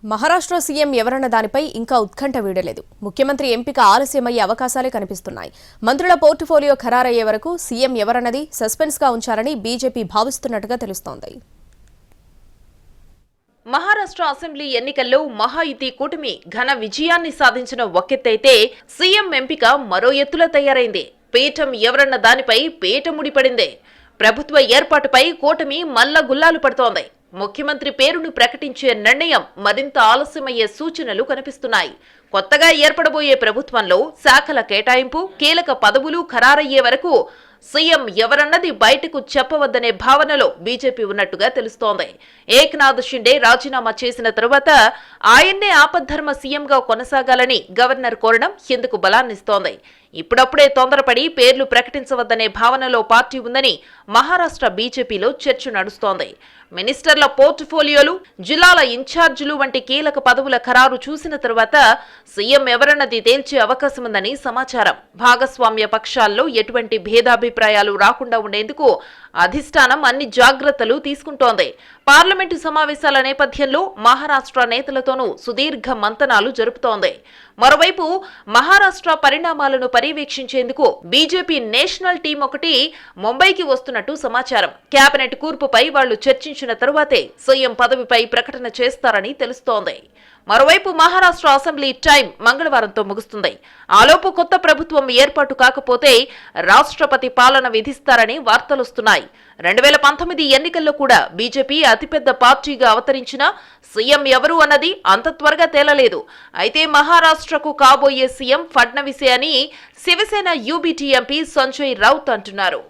Maharashtra CM ఎవరన్న దానిపై ఇంకా ఉత్కంఠ వీడలేదు. ముఖ్యమంత్రి ఎంపిక ఆలస్యమయ్యే అవకాశాలే కనిపిస్తున్నాయి. మంత్రుల పోర్టుఫోలియో ఖరారయ్యే వరకు సీఎం ఎవరన్నది సస్పెన్స్ గా ఉంచాలని బీజేపీ భావిస్తున్నట్టుగా తెలుస్తోంది. మహారాష్ట్ర అసెంబ్లీ ఎన్నికల్లో మహాయుతి కూటమి ఘన విజయాన్ని సాధించిన ఒకెత్తైతే సీఎం ఎంపిక మరో ఎత్తులో తయారైంది. పీఠం ఎవరన్న దానిపై పీట ముడిపడింది. ప్రభుత్వ ఏర్పాటుపై కూటమి మల్ల గుల్లాలు పడుతోంది. ముఖ్యమంత్రి పేరును ప్రకటించే నిర్ణయం మరింత ఆలస్యమయ్యే సూచనలు కనిపిస్తున్నాయి. కొత్తగా ఏర్పడబోయే ప్రభుత్వంలో శాఖల కేటాయింపు, కీలక పదవులు ఖరారయ్యే వరకు సీఎం ఎవరన్నది బయటకు చెప్పవద్దనే భావనలో బీజేపీ ఉన్నట్టుగా తెలుస్తోంది. ఏక్నాథ్ షిండే రాజీనామా చేసిన తరువాత ఆయన్నే ఆపద్ధర్మ సీఎంగా కొనసాగాలని గవర్నర్ కోరడం ఎందుకు బలాన్నిస్తోంది. ఇప్పుడప్పుడే తొందరపడి పేర్లు ప్రకటించవద్దనే భావనలో పార్టీ ఉందని మహారాష్ట్ర బీజేపీలో చర్చ నడుస్తోంది. మినిస్టర్ల పోర్టుఫోలియోలు, జిల్లాల ఇన్ఛార్జీలు వంటి కీలక పదవుల ఖరారు చూసిన తరువాత సీఎం ఎవరన్నది తేల్చే అవకాశముందని సమాచారం. భాగస్వామ్య పక్షాల్లో ఎటువంటి భేదాభిప్రాయాలు రాకుండా ఉండేందుకు అధిష్టానం అన్ని జాగ్రత్తలు తీసుకుంటోంది. పార్లమెంటు సమావేశాల నేపథ్యంలో మహారాష్ట్ర నేతలతోనూ సుదీర్ఘ మంతనాలు జరుపుతోంది. మరోవైపు మహారాష్ట్ర పరిణామాలను పర్యవేక్షించేందుకు బీజేపీ నేషనల్ టీం ఒకటి ముంబైకి వస్తున్నట్టు సమాచారం. కేబినెట్ కూర్పుపై వాళ్లు చర్చించిన తరువాతే సీఎం పదవిపై ప్రకటన చేస్తారని తెలుస్తోంది. మరోవైపు మహారాష్ట్ర అసెంబ్లీ టైం మంగళవారంతో ముగుస్తుంది. ఆలోపు కొత్త ప్రభుత్వం ఏర్పాటు కాకపోతే రాష్ట్రపతి పాలన విధిస్తారని వార్తలొస్తున్నాయి. 2019 ఎన్నికల్లో కూడా బీజేపీ అతిపెద్ద పార్టీగా అవతరించినా సీఎం ఎవరు అన్నది అంత త్వరగా తేలలేదు. అయితే మహారాష్ట్రకు కాబోయే సీఎం ఫడ్నవీసే అని శివసేన యూబీటీ ఎంపీ సంజయ్ రౌత్ అంటున్నారు.